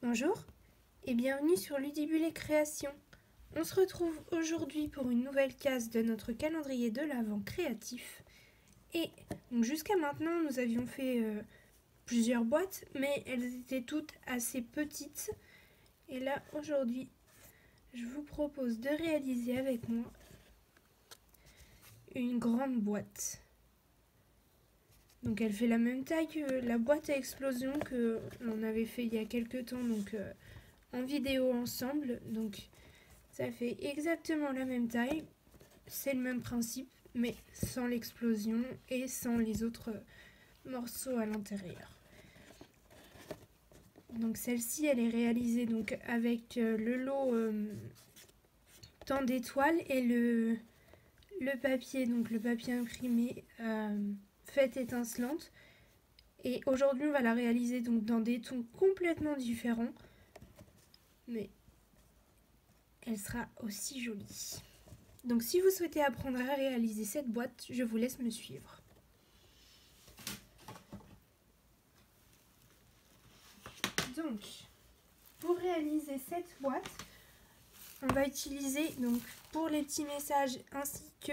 Bonjour et bienvenue sur Ludibule Création. On se retrouve aujourd'hui pour une nouvelle case de notre calendrier de l'Avent créatif. Et donc jusqu'à maintenant, nous avions fait plusieurs boîtes, mais elles étaient toutes assez petites. Et là, aujourd'hui, je vous propose de réaliser avec moi une grande boîte. Donc elle fait la même taille que la boîte à explosion que l'on avait fait il y a quelques temps en vidéo ensemble. Donc ça fait exactement la même taille, c'est le même principe, mais sans l'explosion et sans les autres morceaux à l'intérieur. Donc celle-ci, elle est réalisée donc avec le lot temps d'étoiles et le papier, donc le papier imprimé fête étincelante. Et aujourd'hui, on va la réaliser donc dans des tons complètement différents, mais elle sera aussi jolie. Donc si vous souhaitez apprendre à réaliser cette boîte, je vous laisse me suivre. Donc, pour réaliser cette boîte, on va utiliser donc pour les petits messages ainsi que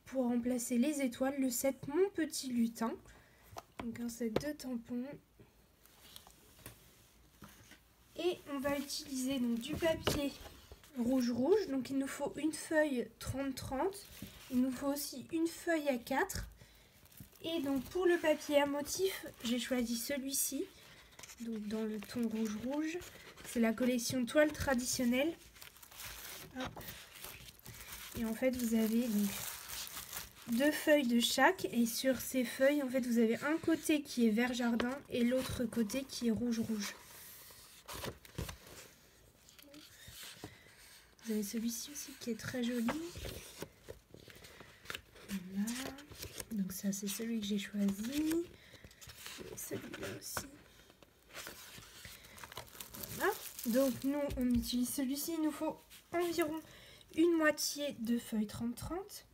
pour remplacer les étoiles, le set Mon Petit Lutin. Donc un set de tampons. Et on va utiliser donc du papier rouge. Donc il nous faut une feuille 30-30. Il nous faut aussi une feuille A4. Et donc pour le papier à motif, j'ai choisi celui-ci. Donc dans le ton rouge. C'est la collection Toile Traditionnelle. Hop. Et en fait vous avez donc 2 feuilles de chaque. Et sur ces feuilles, en fait vous avez un côté qui est vert jardin et l'autre côté qui est rouge. Vous avez celui-ci aussi qui est très joli. Voilà. Donc ça c'est celui que j'ai choisi. Et celui-là aussi. Voilà. Donc nous on utilise celui-ci. Il nous faut environ une moitié de feuille 30-30.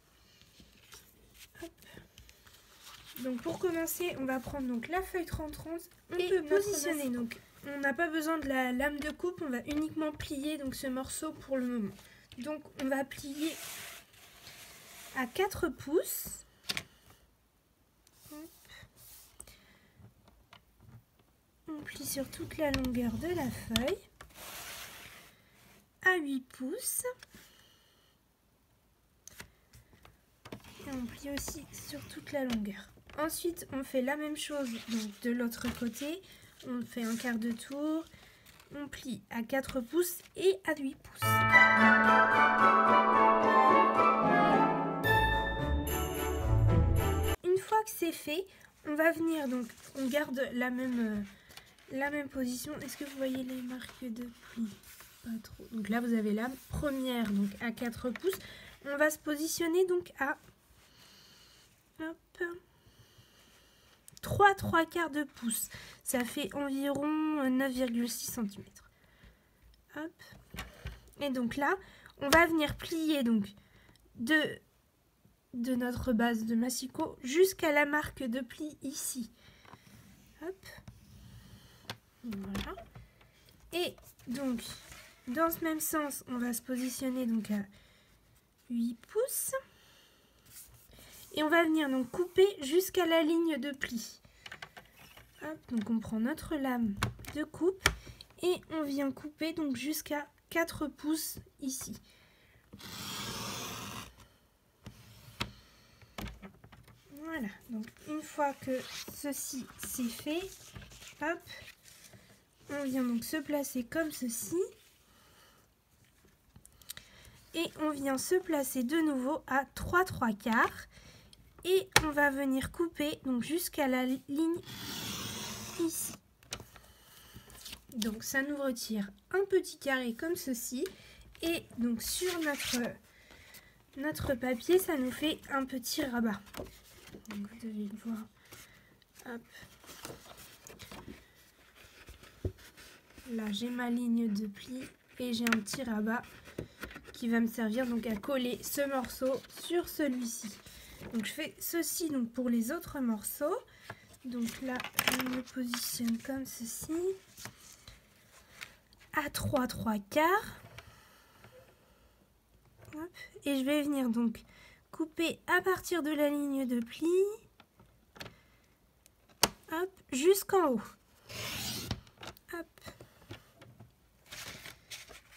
Donc pour commencer, on va prendre donc la feuille 30-30 et peut positionner. Donc on n'a pas besoin de la lame de coupe, on va uniquement plier donc ce morceau pour le moment. Donc on va plier à 4 pouces. On plie sur toute la longueur de la feuille. À 8 pouces. Et on plie aussi sur toute la longueur. Ensuite, on fait la même chose donc, de l'autre côté. On fait un quart de tour. On plie à 4 pouces et à 8 pouces. Une fois que c'est fait, on va venir donc, on garde la même position. Est-ce que vous voyez les marques de pli? Pas trop. Donc là, vous avez la première donc à 4 pouces. On va se positionner donc à 3/3 de pouce. Ça fait environ 9,6 cm. Hop. Et donc là, on va venir plier donc de notre base de massicot jusqu'à la marque de pli ici. Hop. Voilà. Et donc, dans ce même sens, on va se positionner donc à 8 pouces. Et on va venir donc couper jusqu'à la ligne de pli. Hop, donc on prend notre lame de coupe et on vient couper donc jusqu'à 4 pouces ici. Voilà, donc une fois que ceci c'est fait, hop, on vient donc se placer comme ceci. Et on vient se placer de nouveau à 3/3. Et on va venir couper donc jusqu'à la ligne ici. Donc ça nous retire un petit carré comme ceci. Et donc sur notre papier, ça nous fait un petit rabat. Donc vous devez le voir. Hop. Là j'ai ma ligne de pli et j'ai un petit rabat qui va me servir donc à coller ce morceau sur celui-ci. Donc je fais ceci donc pour les autres morceaux. Donc là, je me positionne comme ceci. à 3/4. Hop. Et je vais venir donc couper à partir de la ligne de pli, hop, jusqu'en haut. Hop.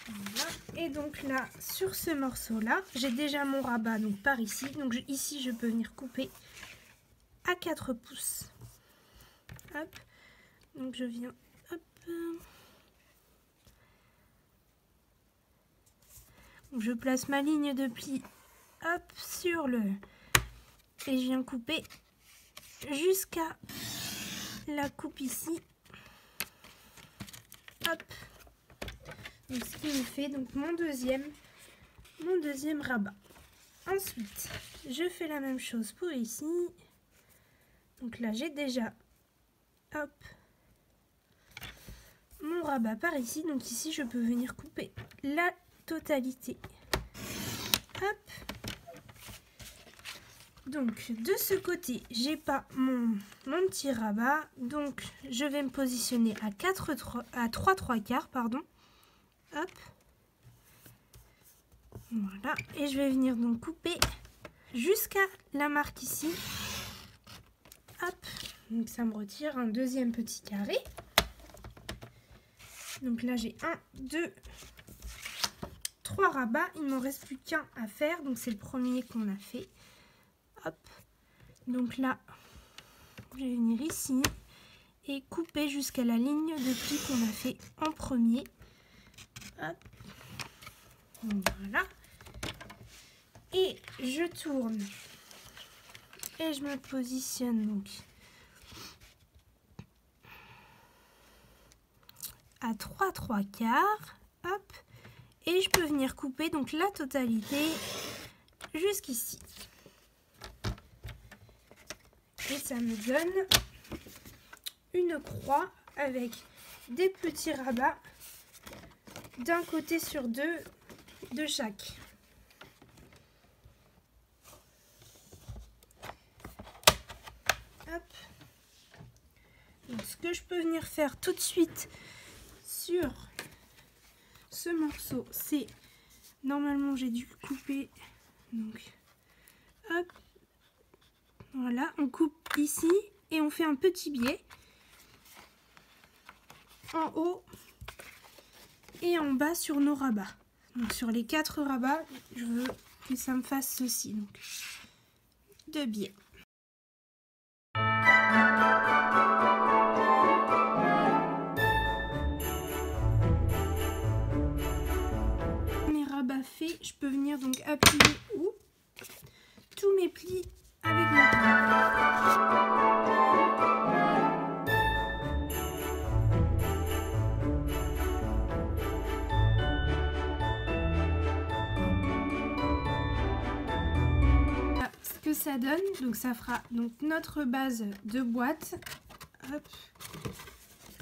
Voilà. Et donc là, sur ce morceau-là, j'ai déjà mon rabat donc par ici. Donc ici, je peux venir couper à 4 pouces. Hop. Donc je viens, hop. Donc je place ma ligne de pli, hop, sur le... Et je viens couper jusqu'à la coupe ici. Hop. Donc ce qui me fait donc mon deuxième rabat. Ensuite, je fais la même chose pour ici. Donc là, j'ai déjà, hop, mon rabat par ici. Donc ici, je peux venir couper la totalité. Hop. Donc de ce côté, j'ai pas mon petit rabat. Donc je vais me positionner à 3/4, pardon. Hop. Voilà. Et je vais venir donc couper jusqu'à la marque ici. Hop. Donc ça me retire un deuxième petit carré. Donc là j'ai 1, 2, 3 rabats. Il ne m'en reste plus qu'un à faire. Donc c'est le premier qu'on a fait. Hop. Donc là, je vais venir ici et couper jusqu'à la ligne de pli qu'on a fait en premier. Hop. Voilà. Et je tourne. Et je me positionne donc à 3/4. Hop. Et je peux venir couper donc la totalité jusqu'ici. Et ça me donne une croix avec des petits rabats d'un côté sur deux de chaque. Hop. Donc, ce que je peux venir faire tout de suite sur ce morceau, c'est normalement j'ai dû couper. Donc, hop. Voilà, on coupe ici et on fait un petit biais en haut et en bas sur nos rabats. Donc sur les 4 rabats, je veux que ça me fasse ceci. Donc 2 biais. Mes rabats faits, je peux venir donc appuyer tous mes plis avec mon pli. Voilà ce que ça donne. Donc ça fera donc notre base de boîte. Hop.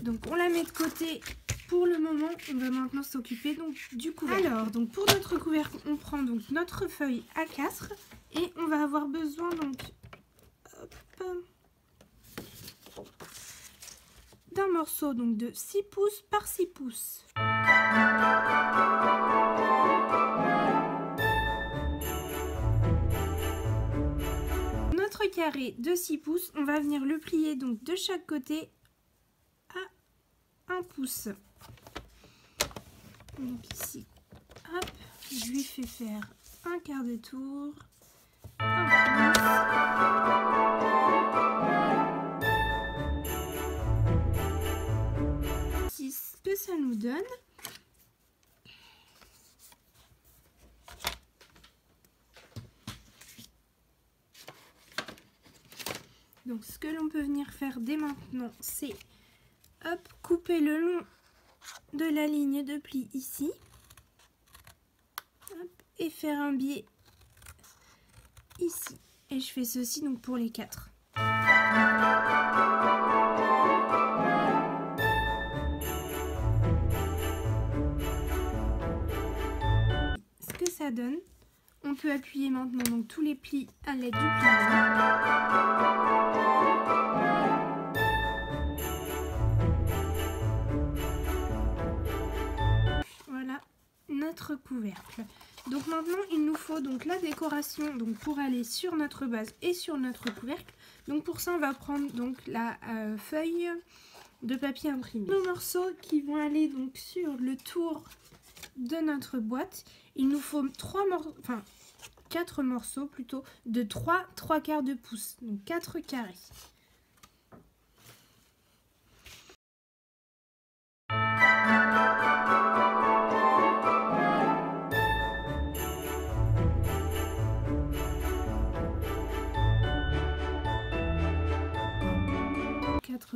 Donc on la met de côté pour le moment. On va maintenant s'occuper donc du couvercle. Alors donc pour notre couvercle, on prend donc notre feuille A4. Et on va avoir besoin donc d'un morceau donc de 6 pouces par 6 pouces. Notre carré de 6 pouces, on va venir le plier donc de chaque côté à 1 pouce. Donc ici, hop, je lui fais faire un quart de tour. C'est ce que ça nous donne. Donc ce que l'on peut venir faire dès maintenant, c'est hop, couper le long de la ligne de pli ici. Hop, et faire un biais ici. Et je fais ceci donc pour les 4. Ce que ça donne, on peut appuyer maintenant donc tous les plis à l'aide du pliant. notre couvercle. Donc maintenant il nous faut donc la décoration donc pour aller sur notre base et sur notre couvercle. Donc pour ça on va prendre donc la feuille de papier imprimé. Nos morceaux qui vont aller donc sur le tour de notre boîte, il nous faut 4 morceaux plutôt de 3/4 de pouce, donc 4 carrés.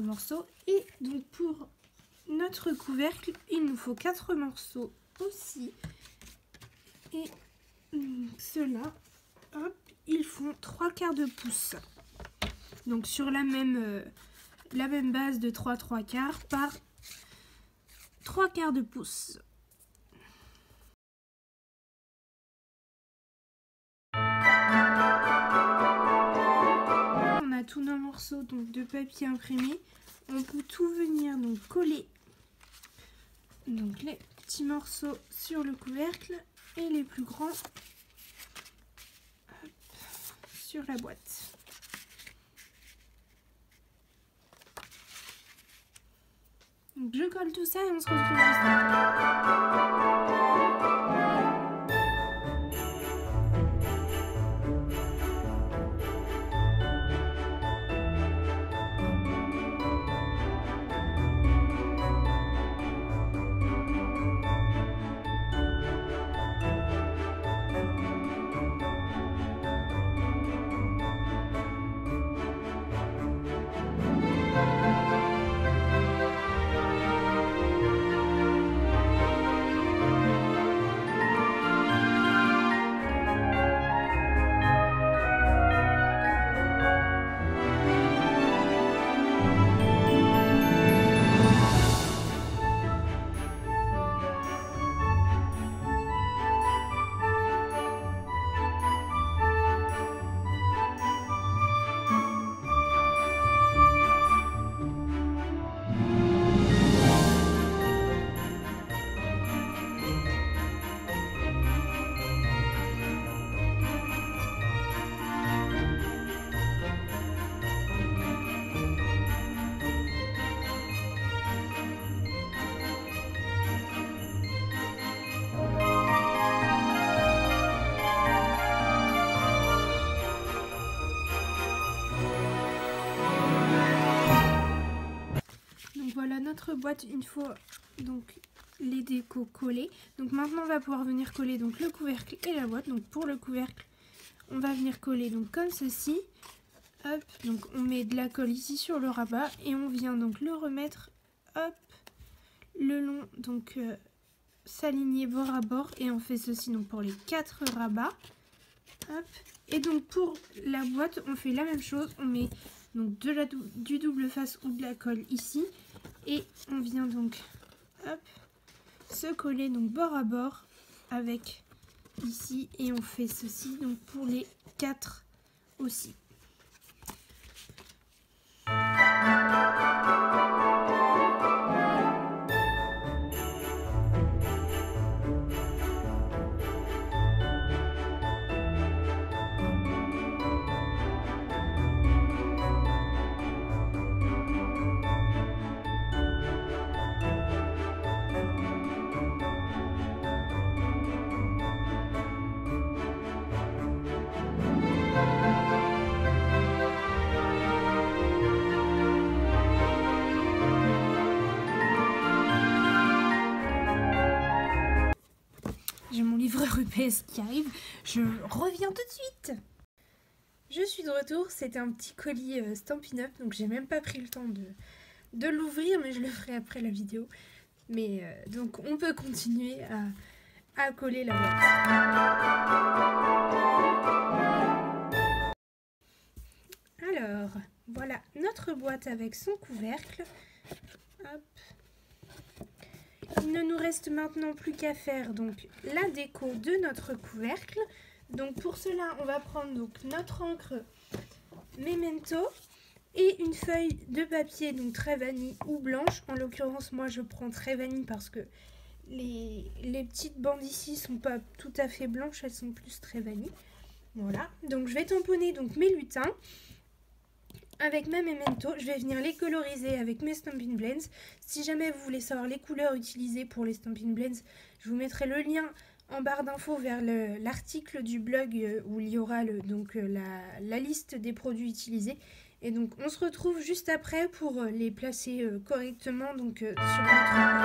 Morceaux et donc pour notre couvercle il nous faut 4 morceaux aussi et ceux-là ils font 3/4 de pouce, donc sur la même base de 3/4 par 3/4 de pouce. On a tous nos morceaux donc de papier imprimé. On peut tout venir donc coller donc les petits morceaux sur le couvercle et les plus grands sur la boîte. Donc je colle tout ça et on se retrouve juste après. Voilà notre boîte une fois donc les décos collés. Donc maintenant on va pouvoir venir coller donc le couvercle et la boîte. Donc pour le couvercle on va venir coller donc comme ceci. Hop, donc on met de la colle ici sur le rabat et on vient donc le remettre hop le long, donc s'aligner bord à bord, et on fait ceci donc pour les 4 rabats. Hop. Et donc pour la boîte on fait la même chose, on met donc du double face ou de la colle ici et on vient donc hop se coller donc bord à bord avec ici, et on fait ceci donc pour les 4 aussi. J'ai mon livreur UPS qui arrive, je reviens tout de suite. Je suis de retour, c'était un petit colis Stampin' Up, donc j'ai même pas pris le temps de l'ouvrir, mais je le ferai après la vidéo. Mais donc on peut continuer à coller la boîte. Alors, voilà notre boîte avec son couvercle. Hop. Il ne nous reste maintenant plus qu'à faire donc la déco de notre couvercle. Donc pour cela, on va prendre donc notre encre Memento et une feuille de papier donc très vanille ou blanche. En l'occurrence, moi je prends très vanille parce que Les petites bandes ici sont pas tout à fait blanches, elles sont plus très vanille. Voilà, donc je vais tamponner donc mes lutins avec ma Memento. Je vais venir les coloriser avec mes Stampin' Blends. Si jamais vous voulez savoir les couleurs utilisées pour les Stampin' Blends, je vous mettrai le lien en barre d'infos vers l'article du blog où il y aura la liste des produits utilisés. Et donc on se retrouve juste après pour les placer correctement donc, sur notre...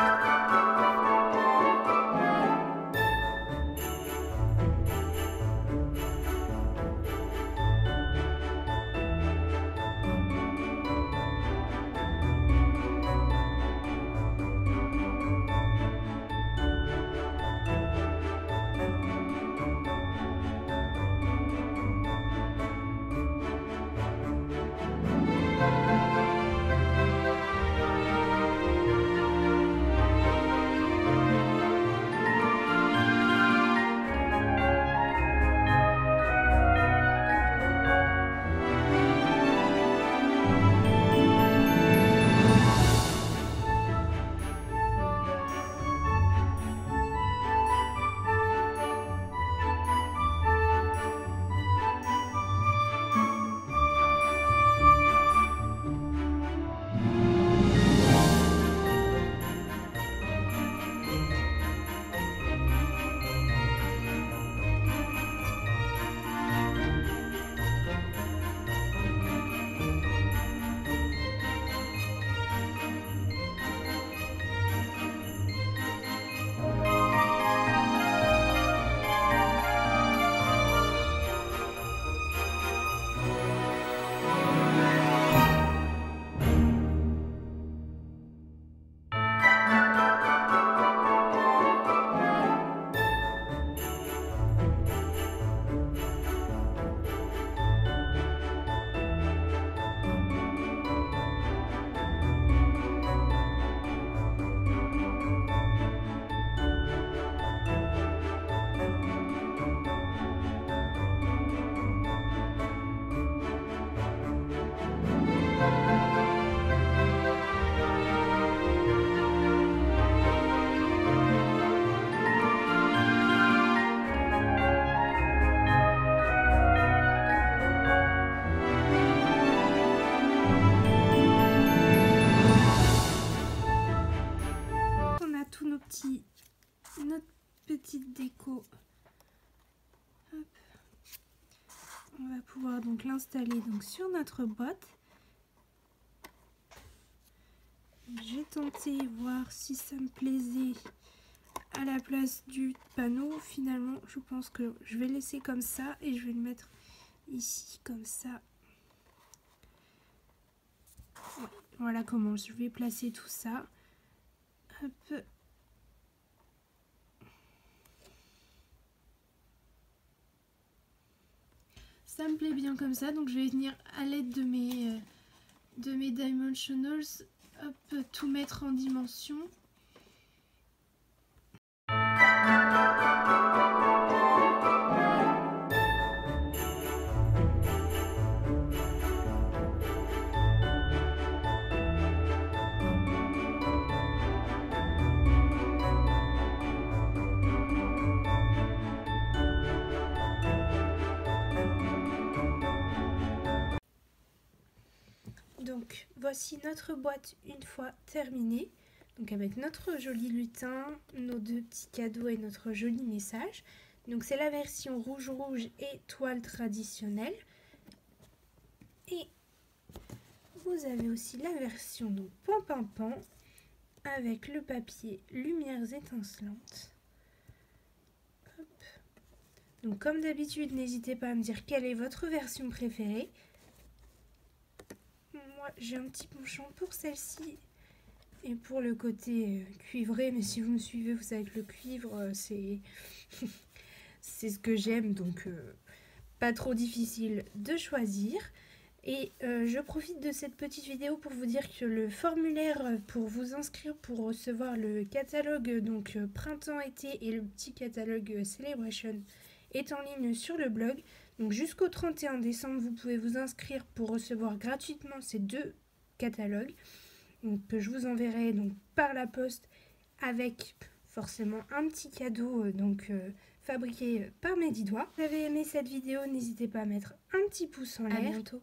Notre petite déco. Hop. On va pouvoir donc l'installer donc sur notre boîte. J'ai tenté voir si ça me plaisait à la place du panneau. Finalement, je pense que je vais laisser comme ça et je vais le mettre ici comme ça. Ouais, voilà comment je vais placer tout ça. Hop. Ça me plaît bien comme ça, donc je vais venir à l'aide de mes Dimensionals, hop, tout mettre en dimension. Donc voici notre boîte une fois terminée, donc avec notre joli lutin, nos deux petits cadeaux et notre joli message. Donc c'est la version rouge et toile traditionnelle. Et vous avez aussi la version donc pan avec le papier lumières étincelantes. Hop. Donc comme d'habitude, n'hésitez pas à me dire quelle est votre version préférée. Moi, j'ai un petit penchant pour celle-ci et pour le côté cuivré, mais si vous me suivez, vous savez que le cuivre, c'est ce que j'aime, donc pas trop difficile de choisir. Et je profite de cette petite vidéo pour vous dire que le formulaire pour vous inscrire pour recevoir le catalogue donc printemps-été et le petit catalogue Celebration est en ligne sur le blog. Donc jusqu'au 31 décembre, vous pouvez vous inscrire pour recevoir gratuitement ces deux catalogues. Donc, que je vous enverrai donc par la poste avec forcément un petit cadeau fabriqué par mes 10 doigts. Si vous avez aimé cette vidéo, n'hésitez pas à mettre un petit pouce en l'air. À bientôt.